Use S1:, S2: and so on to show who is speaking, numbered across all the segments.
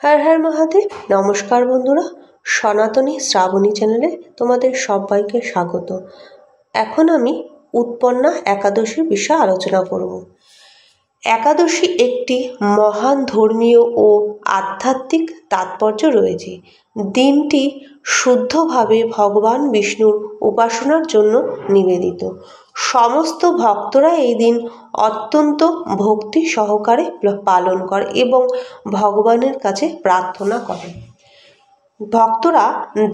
S1: হর হর মহাদেব। নমস্কার বন্ধুরা, সনাতনী শ্রাবণী চ্যানেলে তোমাদের সবাইকে স্বাগত। এখন আমি উৎপন্না একাদশীর বিষয়ে আলোচনা করব। একাদশী একটি মহান ধর্মীয় ও আধ্যাত্মিক তাৎপর্য রয়েছে। দিনটি শুদ্ধভাবে ভগবান বিষ্ণুর উপাসনার জন্য নিবেদিত। সমস্ত ভক্তরা এই দিন অত্যন্ত ভক্তি সহকারে পালন করে এবং ভগবানের কাছে প্রার্থনা করে। ভক্তরা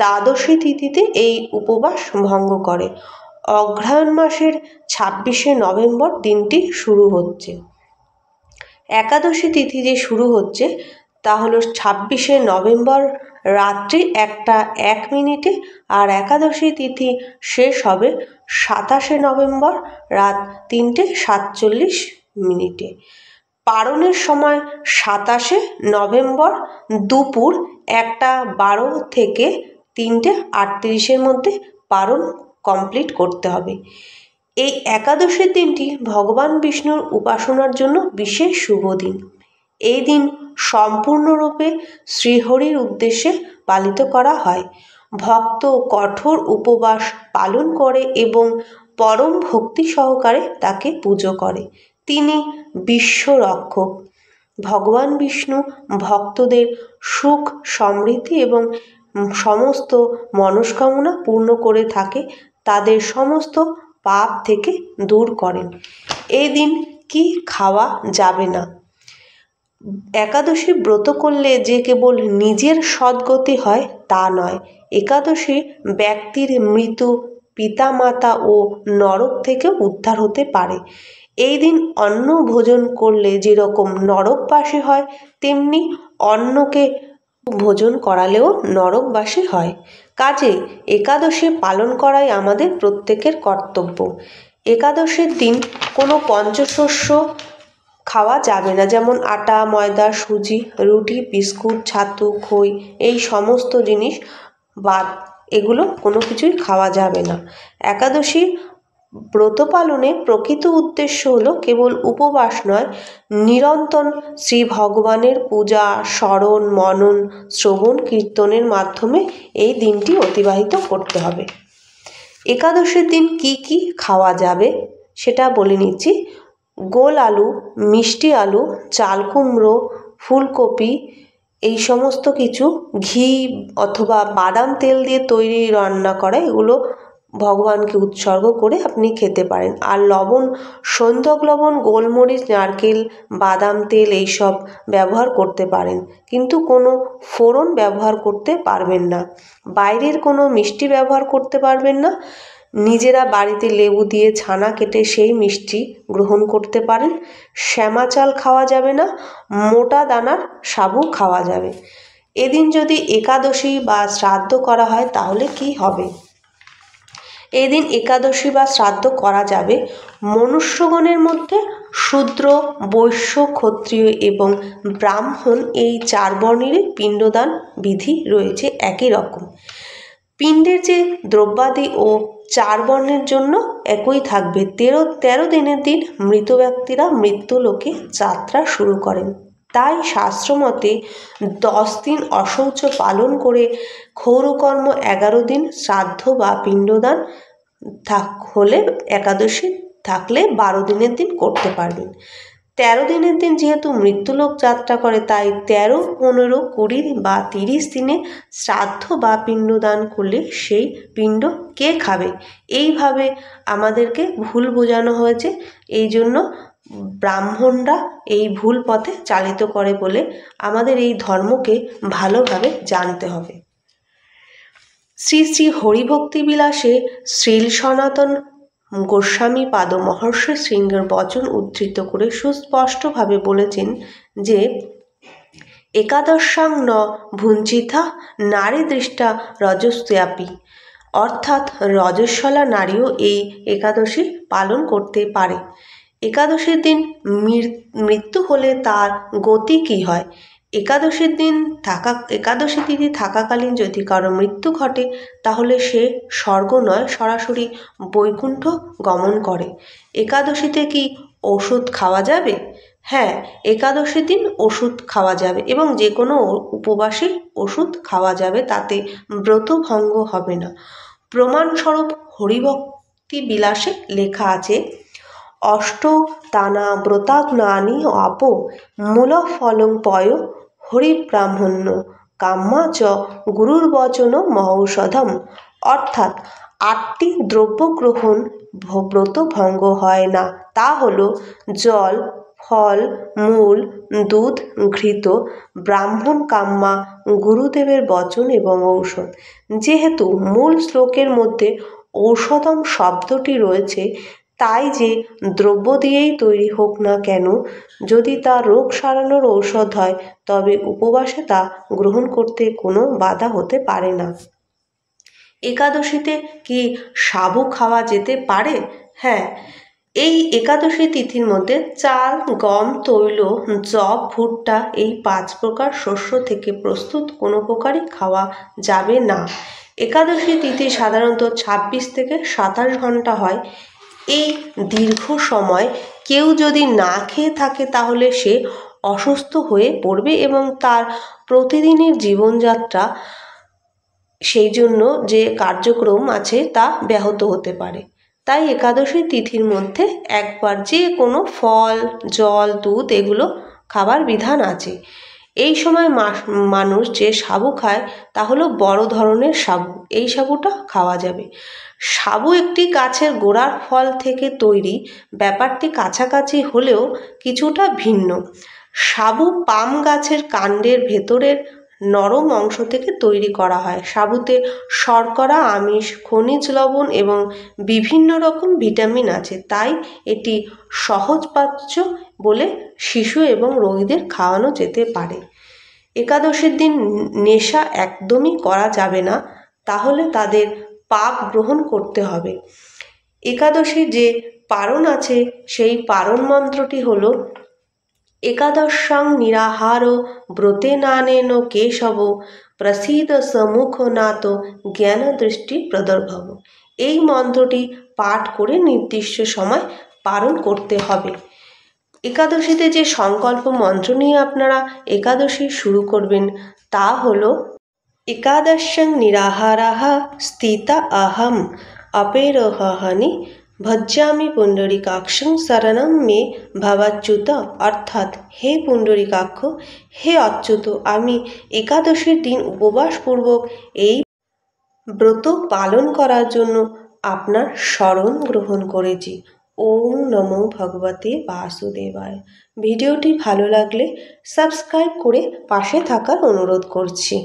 S1: দ্বাদশী তিথিতে এই উপবাস ভঙ্গ করে। অগ্রহায়ণ মাসের 26শে নভেম্বর দিনটি শুরু হচ্ছে। একাদশী তিথি যে শুরু হচ্ছে তা হলো 26শে নভেম্বর রাত্রি 1:01 আর একাদশী তিথি শেষ হবে 27শে নভেম্বর রাত 3:47। পারণের সময় 27শে নভেম্বর দুপুর 1:12 থেকে 3:38 মধ্যে পারণ কমপ্লিট করতে হবে। এই একাদশীর দিনটি ভগবান বিষ্ণুর উপাসনার জন্য বিশেষ শুভ দিন। এই দিন সম্পূর্ণরূপে শ্রীহরির উদ্দেশ্যে পালিত করা হয়। ভক্ত কঠোর উপবাস পালন করে এবং পরম ভক্তি সহকারে তাকে পুজো করে। তিনি বিশ্বরক্ষক। ভগবান বিষ্ণু ভক্তদের সুখ সমৃদ্ধি এবং সমস্ত মনস্কামনা পূর্ণ করে থাকে, তাদের সমস্ত পাপ থেকে দূর করেন। এই দিন কি খাওয়া যাবে না? একাদশী ব্রত করলে যে কেবল নিজের সদ্গতি হয় তা নয়, একাদশী ব্যক্তির মৃত্যু পিতামাতা ও নরক থেকে উদ্ধার হতে পারে। এই দিন অন্ন ভোজন করলে যেরকম নরকবাসী হয়, তেমনি অন্নকে ভোজন করালেও নরকবাসী হয়। কাজেই একাদশী পালন করাই আমাদের প্রত্যেকের কর্তব্য। একাদশীর দিন কোনো পঞ্চশস্য খাওয়া যাবে না, যেমন আটা, ময়দা, সুজি, রুটি, বিস্কুট, ছাতু, খই, এই সমস্ত জিনিস বাদ, এগুলো কোনো কিছুই খাওয়া যাবে না। একাদশী ব্রত পালনে প্রকৃত উদ্দেশ্য হলো কেবল উপবাস নয়, নিরন্তর শ্রী ভগবানের পূজা, স্মরণ, মনন, শ্রবণ, কীর্তনের মাধ্যমে এই দিনটি অতিবাহিত করতে হবে। একাদশীর দিন কি কি খাওয়া যাবে সেটা বলে নিচ্ছি। গোল আলু, মিষ্টি আলু, চাল কুমড়ো, ফুলকপি, এই সমস্ত কিছু ঘি অথবা বাদাম তেল দিয়ে তৈরি রান্না করা, এগুলো ভগবানকে উৎসর্গ করে আপনি খেতে পারেন। আর লবণ, সন্ধক লবণ, গোলমরিচ, নারকেল, বাদাম তেল এইসব ব্যবহার করতে পারেন, কিন্তু কোনো ফোড়ন ব্যবহার করতে পারবেন না। বাইরের কোনো মিষ্টি ব্যবহার করতে পারবেন না। নিজেরা বাড়িতে লেবু দিয়ে ছানা কেটে সেই মিষ্টি গ্রহণ করতে পারেন। শ্যামা চাল খাওয়া যাবে না। মোটা দানার সাবু খাওয়া যাবে। এদিন যদি একাদশী বা শ্রাদ্ধ করা হয় তাহলে কি হবে? এদিন একাদশী বা শ্রাদ্ধ করা যাবে। মনুষ্যগণের মধ্যে শূদ্র, বৈশ্য, ক্ষত্রিয় এবং ব্রাহ্মণ, এই 4 বর্ণেরই পিণ্ডদান বিধি রয়েছে একই রকম। পিণ্ডের যে দ্রব্যাদি ও 4 বর্ণের জন্য একই থাকবে। 13 দিনের দিন মৃত ব্যক্তিরা মৃত্যুলোকে যাত্রা শুরু করেন। তাই শাস্ত্রমতে 10 দিন অশৌচ পালন করে ক্ষৌরকর্ম 11 দিন, শ্রাদ্ধ বা পিণ্ডদান হলে একাদশী থাকলে 12 দিনের দিন করতে পারবেন। 13 দিনের দিন যেহেতু মৃত্যুলোক যাত্রা করে, তাই 13, 15, 20 বা 30 দিনে শ্রাদ্ধ বা পিণ্ডদান করলে সেই পিণ্ড কে খাবে? এইভাবে আমাদেরকে ভুল বোঝানো হয়েছে। এই জন্য ব্রাহ্মণরা এই ভুল পথে চালিত করে বলে আমাদের এই ধর্মকে ভালোভাবে জানতে হবে। শ্রী শ্রী হরিভক্তি বিলাসে শ্রীল সনাতন গোস্বামী পাদ মহর্ষি শৃঙ্গের বচন উদ্ধৃত করে সুস্পষ্টভাবে বলেছেন যে একাদশাং ন ভুঞ্জিতা নারী দৃষ্টা রজস্যাপি, অর্থাৎ রজস্বলা নারীও এই একাদশী পালন করতে পারে। একাদশীর দিন মৃত্যু হলে তার গতি কী হয়? একাদশী তিথি থাকাকালীন যদি কারো মৃত্যু ঘটে তাহলে সে স্বর্গ নয়, সরাসরি বৈকুণ্ঠ গমন করে। একাদশীতে কি ওষুধ খাওয়া যাবে? হ্যাঁ, একাদশীর দিন ওষুধ খাওয়া যাবে এবং যে কোনো উপবাসী ওষুধ খাওয়া যাবে, তাতে ব্রতভঙ্গ হবে না। প্রমাণস্বরূপ হরিভক্তি বিলাসে লেখা আছে, অষ্টতানা ব্রতাগ্নানি আপো মূল ফলং পয় হরিব্রাহ্মণ্য কাম্মা চ গুরুর্বচন মহৌষধম। অর্থাৎ 8টি দ্রব্য গ্রহণ ব্রত ভঙ্গ হয় না। তা হলো জল, ফল, মূল, দুধ, ঘৃত, ব্রাহ্মণ, কাম্মা, গুরুদেবের বচন এবং ঔষধ। যেহেতু মূল শ্লোকের মধ্যে ঔষধম শব্দটি রয়েছে, তাই যে দ্রব্য দিয়েই তৈরি হোক না কেন, যদি তা রোগ সারানোর ঔষধ হয়, তবে উপবাসে তা গ্রহণ করতে কোনো বাধা হতে পারে না। একাদশীতে কি সাবু খাওয়া যেতে পারে? হ্যাঁ, এই একাদশী তিথির মধ্যে চাল, গম, তৈল, যব, ভুট্টা এই 5 প্রকার শস্য থেকে প্রস্তুত কোনো প্রকারই খাওয়া যাবে না। একাদশী তিথি সাধারণত 26 থেকে 27 ঘন্টা হয়। এই দীর্ঘ সময় কেউ যদি না খেয়ে থাকে, তাহলে সে অসুস্থ হয়ে পড়বে এবং তার প্রতিদিনের জীবনযাত্রা, সেই জন্য যে কার্যক্রম আছে তা ব্যাহত হতে পারে। তাই একাদশী তিথির মধ্যে একবার যে কোনো ফল, জল, দুধ এগুলো খাবার বিধান আছে। এই সময় মানুষ যে সাবু খায় তা হলো বড় ধরনের সাবু। এই সাবুটা খাওয়া যাবে। সাবু একটি গাছের গোড়ার ফল থেকে তৈরি। ব্যাপারটি কাছাকাছি হলেও কিছুটা ভিন্ন। সাবু পাম গাছের কাণ্ডের ভেতরের নরম অংশ থেকে তৈরি করা হয়। সাবুতে শর্করা, আমিষ, খনিজ লবণ এবং বিভিন্ন রকম ভিটামিন আছে, তাই এটি সহজপাচ্য বলে শিশু এবং রোগীদের খাওয়ানো যেতে পারে। একাদশীর দিন নেশা একদমই করা যাবে না, তাহলে তাদের পাক গ্রহণ করতে হবে। একাদশীর যে পারণ আছে, সেই পারণ মন্ত্রটি হলো, একাদশাং নিরাহার ব্রতেনানেন কেশব প্রসীদ সমুখ নাত জ্ঞান দৃষ্টি প্রদর্ভব। এই মন্ত্রটি পাঠ করে নির্দিষ্ট সময় পালন করতে হবে। একাদশীতে যে সংকল্প মন্ত্র নিয়ে আপনারা একাদশী শুরু করবেন তা হলো, একাদশং নিরাহারাহ স্থিতা অহম অপেরোহনি ভজ্জামি পুণ্ডরীকাক্ষং শরণম মে ভবাচ্যুত। অর্থাৎ, হে পুণ্ডরীকাক্ষ, হে অচ্যুত, আমি একাদশীর দিন উপবাসপূর্বক এই ব্রত পালন করার জন্য আপনার শরণ গ্রহণ করেছি। ওম নমো ভগবতে বাসুদেবায়। ভিডিওটি ভালো লাগলে সাবস্ক্রাইব করে পাশে থাকার অনুরোধ করছি।